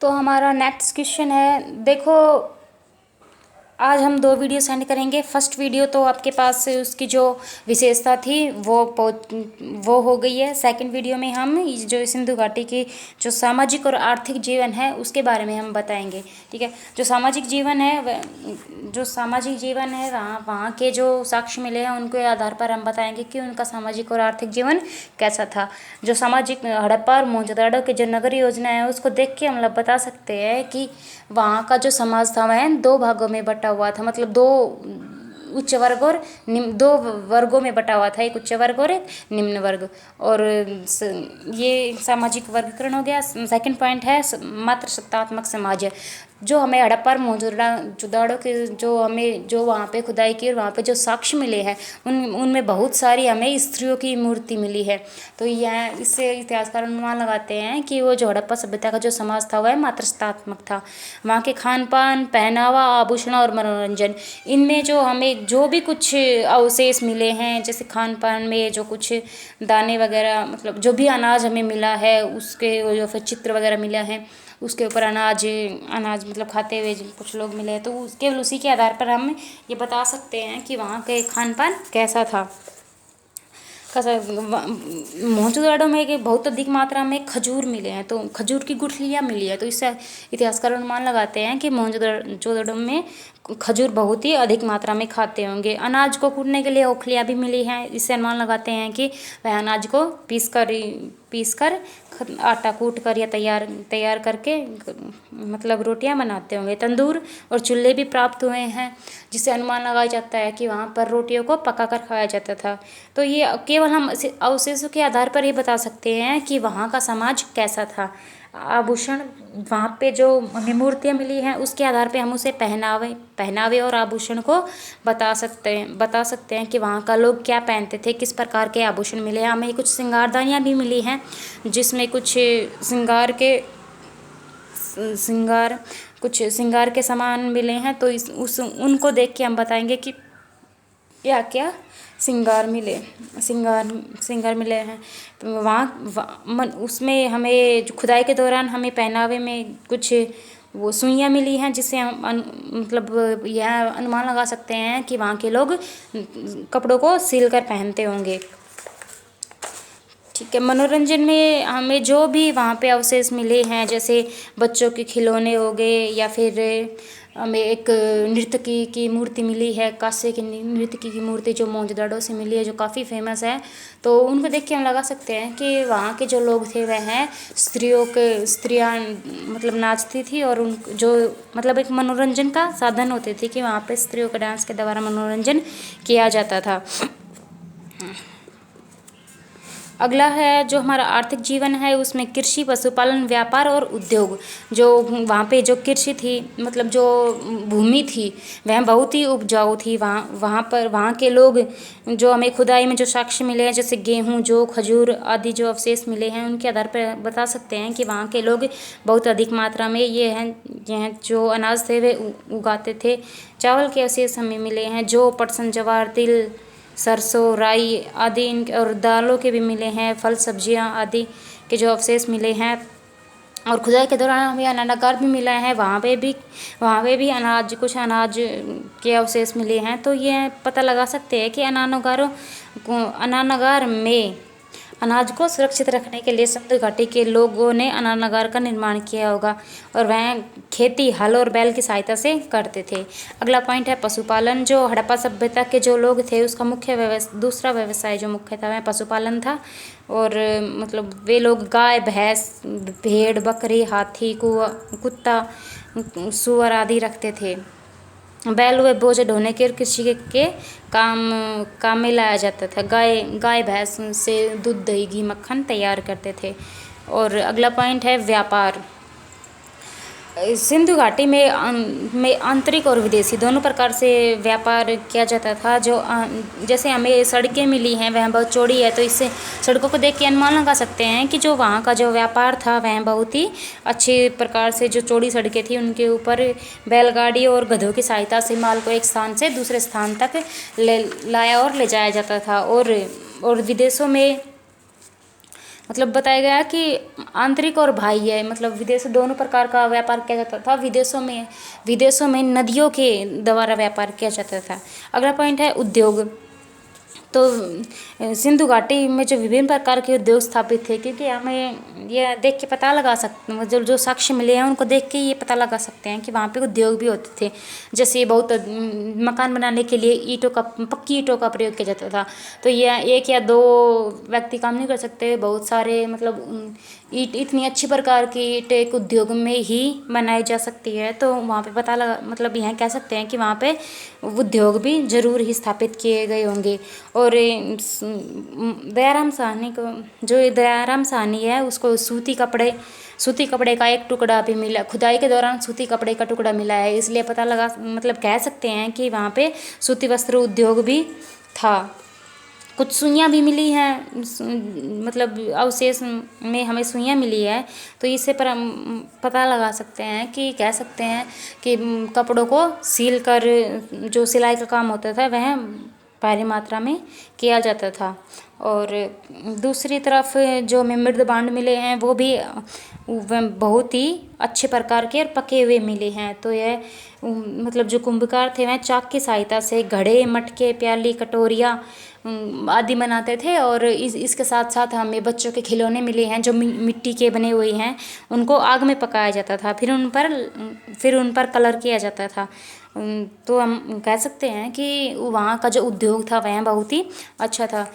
तो हमारा next question है, देखो आज हम दो वीडियो सेंड करेंगे। फर्स्ट वीडियो तो आपके पास उसकी जो विशेषता थी वो हो गई है। सेकंड वीडियो में हम जो सिंधु घाटी की जो सामाजिक और आर्थिक जीवन है उसके बारे में हम बताएंगे। ठीक है, जो सामाजिक जीवन है वहाँ के जो साक्ष्य मिले हैं उनके आधार पर हम बताएंगे कि उनका सामाजिक और आर्थिक जीवन कैसा था। जो सामाजिक हड़प्पा और मोहनजोदड़ो की जो नगर योजना है उसको देख के हम लोग बता सकते हैं कि वहाँ का जो समाज था वह दो भागों में बटा हुआ था, मतलब दो उच्च वर्ग और निम्न, दो वर्गों में बटा हुआ था, एक उच्च वर्ग और एक निम्न वर्ग। और ये सामाजिक वर्गीकरण हो गया। सेकंड पॉइंट है मात्र सत्तात्मक समाज है। जो हमें हड़प्पा और मोहनजोदड़ो के जो वहाँ पे खुदाई की और वहाँ पे जो साक्ष्य मिले हैं उनमें बहुत सारी हमें स्त्रियों की मूर्ति मिली है। तो यह इससे इतिहासकार अनुमान लगाते हैं कि वो जो हड़प्पा सभ्यता का जो समाज था वह मात्र सत्तात्मक था। वहाँ के खान पान, पहनावा, आभूषण और मनोरंजन, इनमें जो हमें जो भी कुछ अवशेष मिले हैं, जैसे खान पान में जो कुछ दाने वगैरह, मतलब जो भी अनाज हमें मिला है उसके जो फिर चित्र वगैरह मिला है उसके ऊपर अनाज मतलब खाते हुए कुछ लोग मिले हैं, तो केवल उसी के आधार पर हम ये बता सकते हैं कि वहाँ के खान पान कैसा था। मोहनजोदड़ो में एक बहुत अधिक मात्रा में खजूर मिले हैं, तो खजूर की गुठलियाँ मिली है, तो इससे इतिहासकार अनुमान लगाते हैं कि मोहनजोदड़ो में खजूर बहुत ही अधिक मात्रा में खाते होंगे। अनाज को कूटने के लिए ओखलियाँ भी मिली हैं, इससे अनुमान लगाते हैं कि वह अनाज को पीस कर आटा कूट कर या तैयार करके मतलब रोटियां बनाते होंगे। तंदूर और चूल्हे भी प्राप्त हुए हैं, जिससे अनुमान लगाया जाता है कि वहाँ पर रोटियों को पका कर खाया जाता था। तो ये केवल हम अवशेषों के आधार पर ये बता सकते हैं कि वहाँ का समाज कैसा था। आभूषण, वहाँ पे जो हमें मूर्तियाँ मिली हैं उसके आधार पे हम उसे पहनावे और आभूषण को बता सकते हैं कि वहाँ का लोग क्या पहनते थे, किस प्रकार के आभूषण मिले हैं। हमें कुछ श्रृंगारदानियाँ भी मिली हैं जिसमें कुछ श्रृंगार के सामान मिले हैं, तो उनको देख के हम बताएंगे कि क्या क्या श्रृंगार मिले हैं। तो उसमें हमें खुदाई के दौरान हमें पहनावे में कुछ वो सुइयाँ मिली हैं, जिससे हम मतलब यह अनुमान लगा सकते हैं कि वहाँ के लोग कपड़ों को सिल कर पहनते होंगे। ठीक है, मनोरंजन में हमें जो भी वहाँ पे अवशेष मिले हैं, जैसे बच्चों के खिलौने हो गए या फिर हमें एक नर्तकी की मूर्ति मिली है, कांसे की नर्तकी की मूर्ति जो मोहनजोदड़ो से मिली है, जो काफ़ी फेमस है। तो उनको देख के हम लगा सकते हैं कि वहाँ के जो लोग थे वह स्त्रियाँ मतलब नाचती थी, और उन जो मतलब एक मनोरंजन का साधन होते थे कि वहाँ पे स्त्रियों के डांस के द्वारा मनोरंजन किया जाता था। अगला है जो हमारा आर्थिक जीवन है, उसमें कृषि, पशुपालन, व्यापार और उद्योग। जो वहाँ पे जो कृषि थी, मतलब जो भूमि थी वह बहुत ही उपजाऊ थी। वहाँ के लोग जो हमें खुदाई में जो साक्ष्य मिले हैं, जैसे गेहूँ, जौ, खजूर आदि जो अवशेष मिले हैं उनके आधार पर बता सकते हैं कि वहाँ के लोग बहुत अधिक मात्रा में यह जो अनाज थे वे उगाते थे। चावल के अवशेष हमें मिले हैं, जौ, पटसन, जवार, तिल, सरसों, राई आदि और दालों के भी मिले हैं। फल, सब्जियां आदि के जो अवशेष मिले हैं। और खुदाई के दौरान हमें अनानागार भी मिला है, वहाँ पे भी कुछ अनाज के अवशेष मिले हैं। तो ये पता लगा सकते हैं कि अनानागार में अनाज को सुरक्षित रखने के लिए सिंधु घाटी के लोगों ने अनानागार का निर्माण किया होगा, और वह खेती हल और बैल की सहायता से करते थे। अगला पॉइंट है पशुपालन। जो हड़प्पा सभ्यता के जो लोग थे उसका दूसरा व्यवसाय जो मुख्य था वह पशुपालन था। और मतलब वे लोग गाय, भैंस, भेड़, बकरी, हाथी, कुत्ता, सूअर आदि रखते थे। बैल व बोझ ढोने के और कृषि के काम में लाया जाता था। गाय भैंस से दूध, दही, घी, मक्खन तैयार करते थे। और अगला पॉइंट है व्यापार। सिंधु घाटी में आंतरिक और विदेशी दोनों प्रकार से व्यापार किया जाता था। जैसे हमें सड़कें मिली हैं वह बहुत चौड़ी है, तो इससे सड़कों को देख के अनुमान लगा सकते हैं कि जो वहाँ का जो व्यापार था वह बहुत ही अच्छे प्रकार से, जो चौड़ी सड़कें थी उनके ऊपर बैलगाड़ी और गधों की सहायता से माल को एक स्थान से दूसरे स्थान तक लाया और ले जाया जाता था। और विदेशों में मतलब बताया गया कि आंतरिक और बाह्य मतलब विदेश दोनों प्रकार का व्यापार किया जाता था। विदेशों में नदियों के द्वारा व्यापार किया जाता था। अगला पॉइंट है उद्योग। तो सिंधु घाटी में जो विभिन्न प्रकार के उद्योग स्थापित थे, क्योंकि हमें ये देख के पता लगा सकते हैं, जो साक्ष्य मिले हैं उनको देख के ये पता लगा सकते हैं कि वहाँ पे उद्योग भी होते थे। जैसे बहुत मकान बनाने के लिए पक्की ईंटों का प्रयोग किया जाता था। तो ये एक या दो व्यक्ति काम नहीं कर सकते, बहुत सारे मतलब ईंट इतनी अच्छी प्रकार की ईंट एक उद्योग में ही बनाई जा सकती है। तो वहाँ पे पता लगा मतलब यह कह सकते हैं कि वहाँ पे उद्योग भी जरूर ही स्थापित किए गए होंगे। और दयाराम साहनी को जो दयाराम साहनी है उसको सूती कपड़े का एक टुकड़ा भी मिला, खुदाई के दौरान सूती कपड़े का टुकड़ा मिला है, इसलिए पता लगा मतलब कह सकते हैं कि वहाँ पे सूती वस्त्र उद्योग भी था। कुछ सुइयाँ भी मिली हैं, मतलब अवशेष में हमें सुइयाँ मिली है, तो इससे पर हम पता लगा सकते हैं कि कह सकते हैं कि कपड़ों को सील कर जो सिलाई का काम होता था वह भारी मात्रा में किया जाता था। और दूसरी तरफ जो हमें मृद भांड मिले हैं वो भी बहुत ही अच्छे प्रकार के और पके हुए मिले हैं। तो यह मतलब जो कुंभकार थे वह चाक की सहायता से घड़े, मटके, प्याली, कटोरियाँ आदि बनाते थे। और इसके साथ साथ हमें बच्चों के खिलौने मिले हैं जो मिट्टी के बने हुए हैं, उनको आग में पकाया जाता था, फिर उन पर कलर किया जाता था। तो हम कह सकते हैं कि वहाँ का जो उद्योग था वह बहुत ही अच्छा था।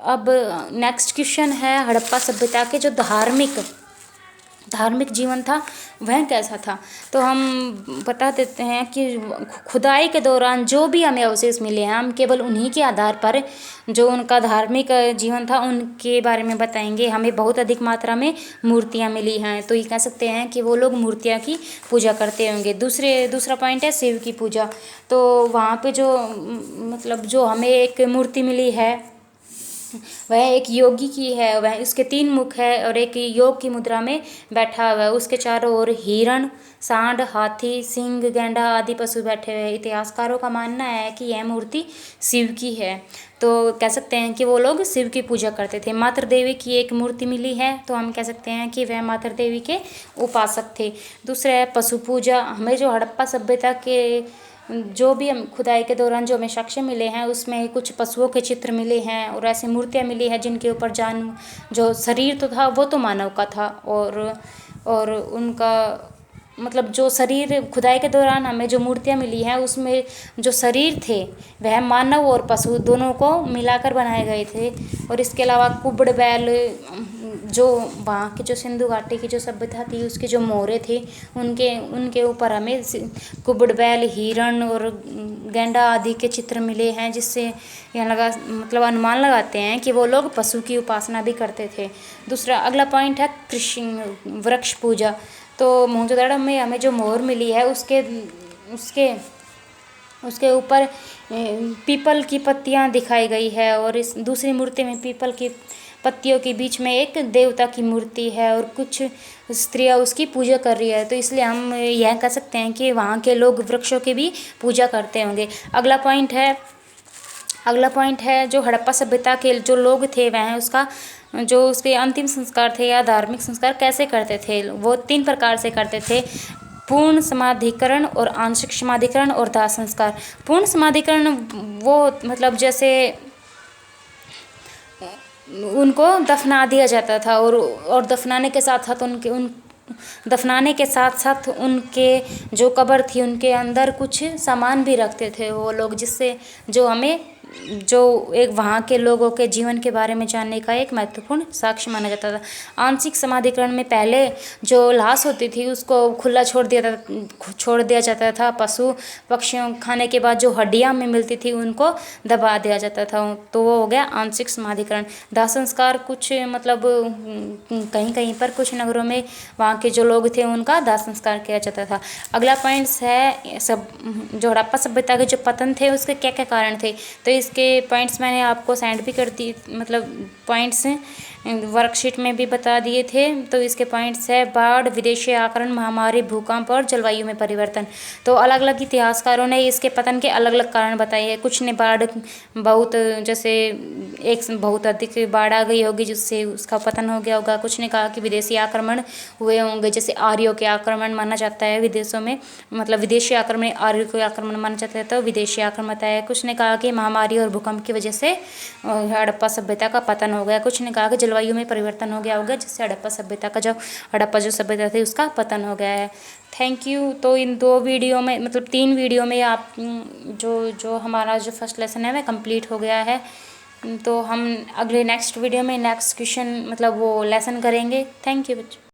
अब नेक्स्ट क्वेश्चन है हड़प्पा सभ्यता के जो धार्मिक जीवन था वह कैसा था। तो हम बता देते हैं कि खुदाई के दौरान जो भी हमें अवशेष मिले हैं हम केवल उन्हीं के आधार पर जो उनका धार्मिक जीवन था उनके बारे में बताएंगे। हमें बहुत अधिक मात्रा में मूर्तियां मिली हैं, तो ये कह सकते हैं कि वो लोग मूर्तियां की पूजा करते होंगे। दूसरा पॉइंट है शिव की पूजा। तो वहाँ पे जो मतलब जो हमें एक मूर्ति मिली है वह एक योगी की है, वह उसके 3 मुख है और एक योग की मुद्रा में बैठा हुआ है। उसके चारों ओर हिरण, सांड, हाथी, सिंह, गैंडा आदि पशु बैठे हुए हैं। इतिहासकारों का मानना है कि यह मूर्ति शिव की है। तो कह सकते हैं कि वो लोग शिव की पूजा करते थे। मातृ देवी की एक मूर्ति मिली है, तो हम कह सकते हैं कि वह मातृ देवी के उपासक थे। दूसरा है पशु पूजा। हमें जो हड़प्पा सभ्यता के जो भी हम खुदाई के दौरान जो हमें साक्ष्य मिले हैं उसमें कुछ पशुओं के चित्र मिले हैं और ऐसी मूर्तियाँ मिली हैं जिनके ऊपर जो शरीर तो था वो तो मानव का था, और उनका मतलब जो शरीर खुदाई के दौरान हमें जो मूर्तियाँ मिली हैं उसमें जो शरीर थे वह मानव और पशु दोनों को मिलाकर बनाए गए थे। और इसके अलावा कुबड़ बैल, जो वहाँ की जो सिंधु घाटी की जो सभ्यता थी उसके जो मोहरे थे उनके ऊपर हमें कुबड़ बैल, हिरण और गैंडा आदि के चित्र मिले हैं, जिससे यह मतलब अनुमान लगाते हैं कि वो लोग पशु की उपासना भी करते थे। दूसरा अगला पॉइंट है कृषि वृक्ष पूजा। तो मोहनजोदड़ो में हमें जो मोहर मिली है उसके ऊपर पीपल की पत्तियां दिखाई गई है, और इस दूसरी मूर्ति में पीपल की पत्तियों के बीच में एक देवता की मूर्ति है और कुछ स्त्रियां उसकी पूजा कर रही है। तो इसलिए हम यह कह सकते हैं कि वहाँ के लोग वृक्षों की भी पूजा करते होंगे। अगला पॉइंट है जो हड़प्पा सभ्यता के जो लोग थे वह उसके अंतिम संस्कार थे या धार्मिक संस्कार कैसे करते थे। वो 3 प्रकार से करते थे: पूर्ण समाधिकरण और आंशिक समाधिकरण और दाह संस्कार। पूर्ण समाधिकरण वो मतलब जैसे उनको दफना दिया जाता था और दफनाने के साथ साथ उनके जो कब्र थी उनके अंदर कुछ सामान भी रखते थे वो लोग, जिससे जो एक वहाँ के लोगों के जीवन के बारे में जानने का एक महत्वपूर्ण साक्ष्य माना जाता था। आंशिक समाधिकरण में पहले जो लाश होती थी उसको खुला छोड़ दिया जाता था। पशु पक्षियों खाने के बाद जो हड्डियाँ में मिलती थी उनको दबा दिया जाता था, तो वो हो गया आंशिक समाधिकरण। दाह संस्कार कुछ मतलब कहीं कहीं पर कुछ नगरों में वहाँ के जो लोग थे उनका दाह संस्कार किया जाता था। अगला पॉइंट्स है जो हड़प्पा सभ्यता के जो पतन थे उसके क्या क्या कारण थे। तो इसके पॉइंट्स मैंने आपको सेंड भी कर दी, मतलब पॉइंट्स वर्कशीट में भी बता दिए थे। तो इसके पॉइंट्स है बाढ़, विदेशी आक्रमण, महामारी, भूकंप और जलवायु में परिवर्तन। तो अलग अलग इतिहासकारों ने इसके पतन के अलग अलग कारण बताए हैं। कुछ ने बाढ़ बहुत, जैसे एक बहुत अधिक बाढ़ आ गई होगी जिससे उसका पतन हो गया होगा। कुछ ने कहा कि विदेशी आक्रमण हुए होंगे, जैसे आर्यों के आक्रमण माना जाता है विदेशों में, मतलब विदेशी आक्रमण आर्यों के आक्रमण माना जाता है, तो विदेशी आक्रमण बताया है। कुछ ने कहा कि महामारी और भूकंप की वजह से हड़प्पा सभ्यता का पतन हो गया। कुछ ने कहा कि जलवायु में परिवर्तन हो गया होगा जिससे हड़प्पा सभ्यता का, जो हड़प्पा जो सभ्यता थी उसका पतन हो गया है। Thank you. तो इन 2 वीडियो में, मतलब 3 वीडियो में आप जो हमारा जो फर्स्ट लेसन है वह कंप्लीट हो गया है। तो हम अगले नेक्स्ट वीडियो में नेक्स्ट क्वेश्चन, मतलब वो लेसन करेंगे। थैंक यू बच्चों।